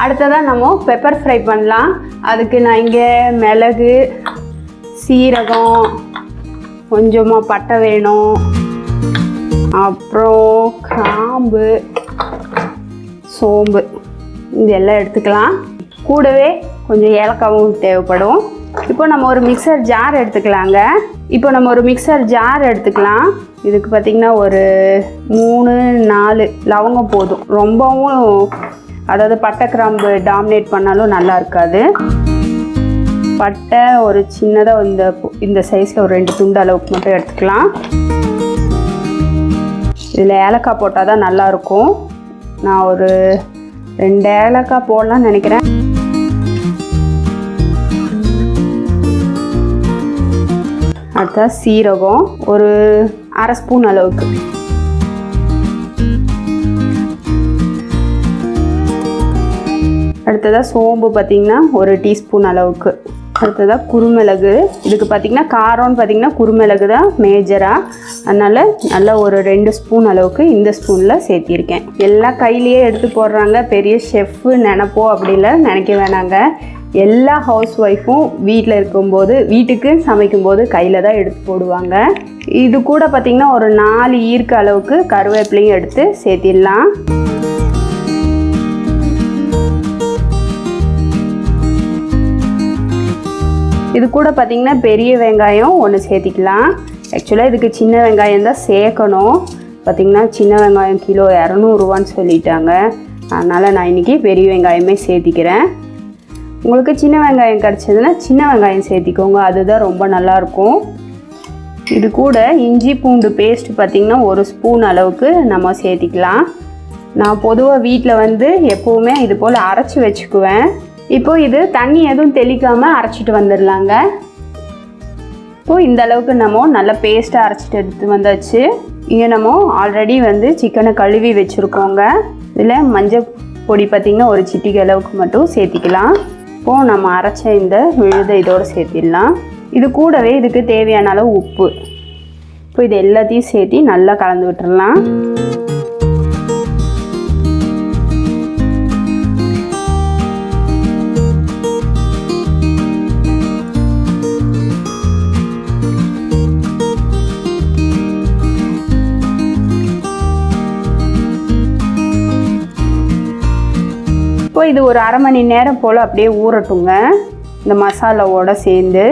அடுத்ததான் நம்ம pepper fry பண்ணலாம். அதுக்கு நான் இங்கே மிளகு, சீரகம், கொஞ்சமாக பட்டை வேணும், அப்புறம் கிராம்பு, சோம்பு இதெல்லாம் எடுத்துக்கலாம். கூடவே கொஞ்சம் ஏலக்காவும் தேவைப்படும். இப்போ நம்ம ஒரு மிக்சர் ஜார் எடுத்துக்கலாங்க. இதுக்கு பார்த்திங்கன்னா ஒரு 3-4 லவங்கம் போதும். ரொம்பவும் அதாவது பட்டை கிராம்பு டாமினேட் பண்ணாலும் நல்லா இருக்காது. பட்டை ஒரு சின்னதாக இந்த சைஸில் ஒரு 2 துண்டு அளவுக்கு மட்டும் எடுத்துக்கலாம். இதில் ஏலக்காய் போட்டால் தான் நல்லாயிருக்கும். நான் ஒரு 2 ஏலக்காய் போடலான்னு நினைக்கிறேன். அடுத்தா சீரகம் ஒரு 1/2 ஸ்பூன் அளவுக்கு. அடுத்ததாக சோம்பு பார்த்திங்கன்னா ஒரு டீஸ்பூன் அளவுக்கு. அடுத்ததாக குருமிளகு. இதுக்கு பார்த்திங்கன்னா காரம்னு பார்த்திங்கன்னா குருமிளகு தான் மேஜராக. அதனால் நல்லா ஒரு 2 ஸ்பூன் அளவுக்கு இந்த ஸ்பூனில் சேர்த்திருக்கேன். எல்லாம் கையிலேயே எடுத்து போடுறாங்க. பெரிய ஷெஃப்பு நினைப்போம் அப்படிலாம் நினைக்க வேணாங்க. எல்லா ஹவுஸ் ஒய்ஃபும் வீட்டில் இருக்கும்போது வீட்டுக்கு சமைக்கும்போது கையில் தான் எடுத்து போடுவாங்க. இது கூட பார்த்திங்கன்னா ஒரு 4 ஈர்க்க அளவுக்கு கருவேப்பிலையும் எடுத்து சேர்த்திடலாம். இது கூட பார்த்திங்கன்னா பெரிய வெங்காயம் 1 சேர்த்திக்கலாம். ஆக்சுவலாக இதுக்கு சின்ன வெங்காயம் தான் சேர்க்கணும். பார்த்திங்கன்னா சின்ன வெங்காயம் கிலோ 200 சொல்லிட்டாங்க. அதனால் நான் இன்றைக்கி பெரிய வெங்காயமே சேர்த்திக்கிறேன். உங்களுக்கு சின்ன வெங்காயம் கிடச்சதுன்னா சின்ன வெங்காயம் சேர்த்திக்கோங்க, அதுதான் ரொம்ப நல்லாயிருக்கும். இது கூட இஞ்சி பூண்டு பேஸ்ட் பார்த்திங்கன்னா 1 ஸ்பூன் அளவுக்கு நம்ம சேர்த்திக்கலாம். நான் பொதுவாக வீட்டில் எப்போவுமே இது போல் அரைச்சி வச்சுக்குவேன். இப்போது இது தண்ணி எதுவும் தெளிக்காமல் அரைச்சிட்டு வந்துடலாங்க. இப்போது இந்த அளவுக்கு நம்ம நல்லா பேஸ்ட்டாக அரைச்சிட்டு எடுத்து வந்தாச்சு. இங்கே நம்ம ஆல்ரெடி சிக்கனை கழுவி வச்சுருக்கோங்க. இதில் மஞ்சள் பொடி பார்த்திங்கன்னா ஒரு சிட்டிகை அளவுக்கு மட்டும் சேர்த்திக்கலாம். இப்போது நம்ம அரைச்ச இந்த விழுதை இதோடு சேர்த்திடலாம். இது கூடவே இதுக்கு தேவையான அளவு உப்பு. இப்போ இது எல்லாத்தையும் சேர்த்தி நல்லா கலந்து விட்டுடலாம். இப்போ இது ஒரு 1/2 மணி நேரம் போல் அப்படியே ஊறட்டுங்க இந்த மசாலாவோடு சேர்ந்து.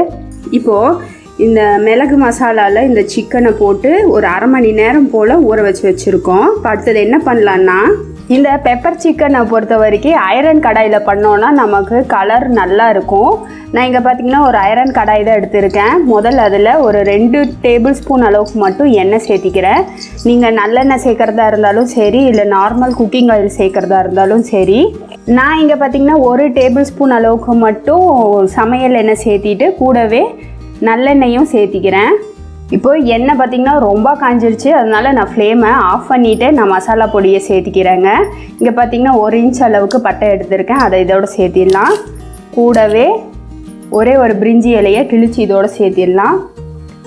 இப்போது இந்த மிளகு மசாலாவில் இந்த சிக்கனை போட்டு ஒரு 1/2 மணி நேரம் போல் ஊற வச்சுருக்கோம். இப்போ அடுத்தது என்ன பண்ணலான்னா, இந்த பெப்பர் சிக்கனை பொறுத்த வரைக்கும் ஐரன் கடாயில் பண்ணோன்னா நமக்கு கலர் நல்லா இருக்கும். நான் இங்கே பார்த்திங்கன்னா ஒரு ஐரன் கடாய் தான் எடுத்திருக்கேன். முதல்ல அதில் ஒரு 2 டேபிள் ஸ்பூன் அளவுக்கு மட்டும் எண்ணெய் சேர்த்திக்கிறேன். நீங்கள் நல்லெண்ணெய் சேர்க்குறதா இருந்தாலும் சரி, இல்லை நார்மல் குக்கிங் ஆயில் சேர்க்குறதா இருந்தாலும் சரி. நான் இங்கே பார்த்திங்கன்னா 1 டேபிள் ஸ்பூன் அளவுக்கு மட்டும் சமையல் எண்ணெய் சேர்த்திட்டு கூடவே நல்லெண்ணெயும் சேர்த்திக்கிறேன். இப்போது எண்ணெய் பார்த்திங்கன்னா ரொம்ப காஞ்சிருச்சு. அதனால் நான் ஃப்ளேமை ஆஃப் பண்ணிவிட்டு நான் மசாலா பொடியை சேர்த்திக்கிறேங்க. இங்கே பார்த்திங்கன்னா 1 இன்ச் அளவுக்கு பட்டை எடுத்திருக்கேன், அதை இதோடு சேர்த்திடலாம். கூடவே ஒரே ஒரு பிரிஞ்சி இலையை கிழிச்சு இதோடு சேர்த்திடலாம்.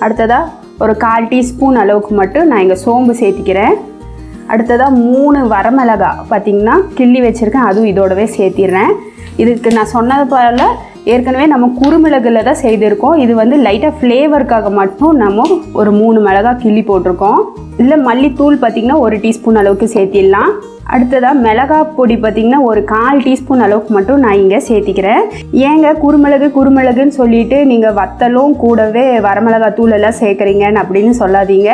அடுத்ததாக ஒரு 1/4 டீஸ்பூன் அளவுக்கு மட்டும் நான் இங்கே சோம்பு சேர்த்திக்கிறேன். அடுத்ததாக 3 வரமிளகா பார்த்திங்கன்னா கிள்ளி வச்சுருக்கேன், அதுவும் இதோடவே சேர்த்திடுறேன். இதுக்கு நான் சொன்னது போல் ஏற்கனவே நம்ம குறுமிளகுல தான் செய்திருக்கோம். இது லைட்டாக ஃப்ளேவருக்காக மட்டும் நம்ம ஒரு 3 மிளகா கிள்ளி போட்டிருக்கோம். இல்லை மல்லித்தூள் பார்த்திங்கன்னா 1 டீஸ்பூன் அளவுக்கு சேர்த்திடலாம். அடுத்ததாக மிளகா பொடி பார்த்திங்கன்னா ஒரு 1/4 டீஸ்பூன் அளவுக்கு மட்டும் நான் இங்கே சேர்த்திக்கிறேன். ஏங்க குறுமிளகுன்னு சொல்லிட்டு நீங்கள் வத்தலும் கூடவே வரமிளகா தூள் எல்லாம் சேர்க்குறீங்கன்னு அப்படின்னு சொல்லாதீங்க.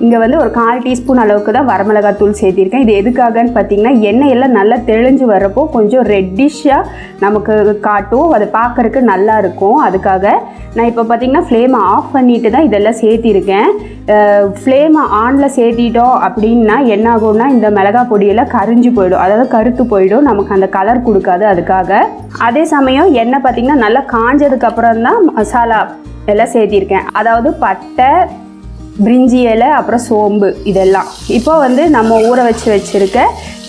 இங்கே ஒரு 1/4 டீஸ்பூன் அளவுக்கு தான் வரமிளகா தூள் சேர்த்திருக்கேன். இது எதுக்காகன்னு பார்த்திங்கன்னா எண்ணெயெல்லாம் நல்லா தெளிஞ்சு வர்றப்போ கொஞ்சம் ரெட்டிஷாக நமக்கு காட்டும், அது பார்க்குறதுக்கு நல்லா இருக்கும். அதுக்காக நான் இப்போ பார்த்திங்கன்னா ஃப்ளேமை ஆஃப் பண்ணிட்டு தான் இதெல்லாம் சேர்த்திருக்கேன். ஃப்ளேமை ஆனில் சேர்த்திட்டோம் அப்படின்னா என்ன ஆகும்னா இந்த மிளகா பொடியெல்லாம் கரிஞ்சு போயிடும், அதாவது கருத்து போயிடும், நமக்கு அந்த கலர் கொடுக்காது. அதுக்காக அதே சமயம் எண்ணெய் பார்த்திங்கன்னா நல்லா காஞ்சதுக்கப்புறம் தான் மசாலா எல்லாம் சேர்த்திருக்கேன். அதாவது பட்டை, பிரிஞ்சி இலை, அப்புறம் சோம்பு இதெல்லாம். இப்போ நம்ம ஊற வச்சுருக்க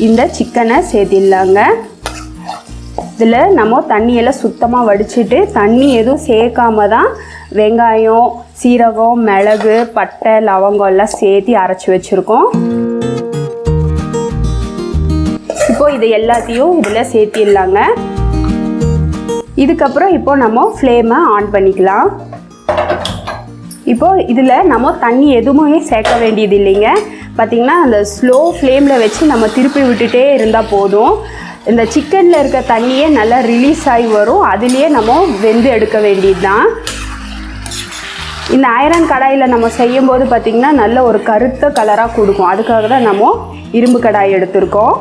இந்த சிக்கனை சேர்த்திடலாங்க. இதில் நம்ம தண்ணியெல்லாம் சுத்தமாக வடிச்சிட்டு தண்ணி எதுவும் சேர்க்காம தான் வெங்காயம், சீரகம், மிளகு, பட்டை, லவங்கம் எல்லாம் சேர்த்து அரைச்சி வச்சுருக்கோம். இப்போது இது எல்லாத்தையும் இதில் சேர்த்திடலாங்க. இதுக்கப்புறம் இப்போது நம்ம ஃப்ளேமை ஆன் பண்ணிக்கலாம். இப்போது இதில் நம்ம தண்ணி எதுவுமே சேர்க்க வேண்டியது இல்லைங்க. பார்த்திங்கன்னா அந்த ஸ்லோ ஃப்ளேமில் வச்சு நம்ம திருப்பி விட்டுட்டே இருந்தால் போதும். இந்த சிக்கனில் இருக்க தண்ணியே நல்லா ரிலீஸ் ஆகி வரும். அதுலேயே நம்ம வெந்து எடுக்க வேண்டியது தான். இந்த ஐரன் கடாயில் நம்ம செய்யும்போது பார்த்திங்கன்னா நல்ல ஒரு கருத்த கலராக கொடுக்கும். அதுக்காக தான் நம்ம இரும்பு கடாய் எடுத்திருக்கோம்.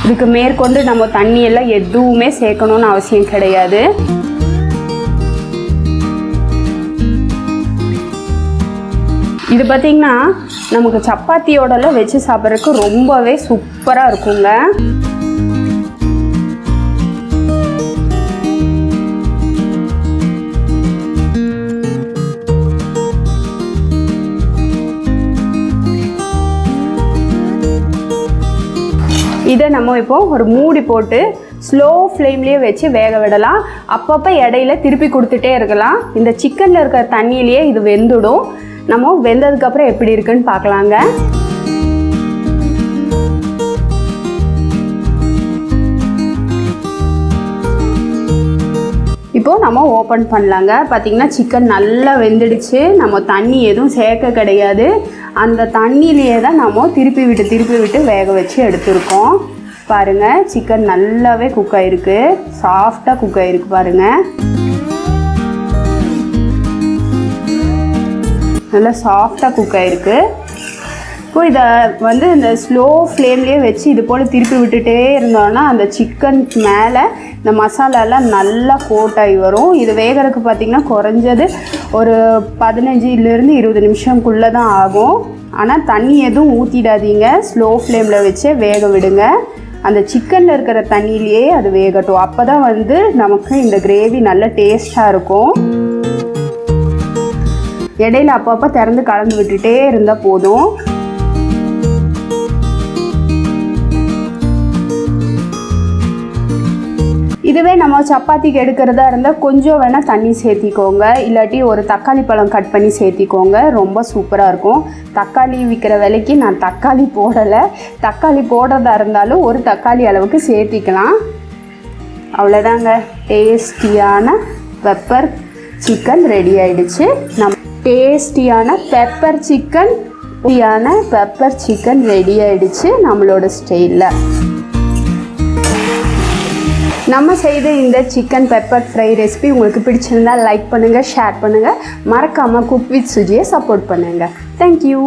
இதுக்கு மேற்கொண்டு நம்ம தண்ணியெல்லாம் எதுவுமே சேர்க்கணும்னு அவசியம் கிடையாது. இது பார்த்திங்கன்னா நமக்கு சப்பாத்தியோடலாம் வச்சு சாப்பிட்றதுக்கு ரொம்பவே சூப்பராக இருக்குங்க. இதை நம்ம இப்போ ஒரு மூடி போட்டு ஸ்லோ ஃப்ளேம்லேயே வச்சு வேக விடலாம். அப்பப்போ இடையில திருப்பி கொடுத்துட்டே இருக்கலாம். இந்த சிக்கனில் இருக்கிற தண்ணியிலேயே இது வெந்துடும். நம்ம வெந்ததுக்கப்புறம் எப்படி இருக்குன்னு பார்க்கலாங்க. இப்போது நம்ம ஓப்பன் பண்ணலாங்க. பார்த்திங்கன்னா சிக்கன் நல்லா வெந்துடுச்சு. நம்ம தண்ணி எதுவும் சேர்க்க கிடையாது. அந்த தண்ணியிலேயே தான் நம்ம திருப்பி விட்டு வேக வச்சு எடுத்துருக்கோம். பாருங்கள், சிக்கன் நல்லாவே குக் ஆகிருக்கு. சாஃப்டாக குக் ஆகிருக்கு பாருங்கள். நல்லா சாஃப்டாக குக் ஆகிருக்கு. இப்போது இதை வந்து இந்த ஸ்லோ ஃப்ளேம்லேயே வச்சு இது போல் திருப்பி விட்டுட்டே இருந்தோன்னா அந்த சிக்கன் மேலே இந்த மசாலாலாம் நல்லா கோட் ஆகி வரும். இது வேகிறதுக்கு பார்த்திங்கன்னா குறைஞ்சது ஒரு 15 to 20 நிமிஷம்குள்ளே தான் ஆகும். ஆனால் தண்ணி எதுவும் ஊற்றிடாதீங்க. ஸ்லோ ஃப்ளேமில் வச்சே வேக விடுங்க. அந்த சிக்கனில் இருக்கிற தண்ணியிலேயே அது வேகட்டும். அப்போ தான் வந்து நமக்கு இந்த கிரேவி நல்ல டேஸ்ட்டாக இருக்கும். இடையில அப்பப்போ திறந்து கலந்து விட்டுட்டே இருந்தால் போதும். இதுவே நம்ம சப்பாத்திக்கு எடுக்கிறதா இருந்தால் கொஞ்சம் வேணால் தண்ணி சேர்த்திக்கோங்க. இல்லாட்டி ஒரு தக்காளி பழம் கட் பண்ணி சேர்த்திக்கோங்க. ரொம்ப சூப்பராக இருக்கும். தக்காளி விற்கிற விலைக்கு நான் தக்காளி போடலை. தக்காளி போடுறதா இருந்தாலும் ஒரு தக்காளி அளவுக்கு சேர்த்திக்கலாம். அவ்வளோதாங்க, டேஸ்டியான பெப்பர் சிக்கன் ரெடி ஆகிடுச்சு. டேஸ்டியான பெப்பர் சிக்கன் ரெடி ஆகிடுச்சு நம்மளோட ஸ்டைலில். நம்ம செய்த இந்த சிக்கன் பெப்பர் ஃப்ரை ரெசிபி உங்களுக்கு பிடிச்சிருந்தால் லைக் பண்ணுங்கள், ஷேர் பண்ணுங்கள். மறக்காமல் குக் வித் சுஜியை சப்போர்ட் பண்ணுங்கள். தேங்க்யூ.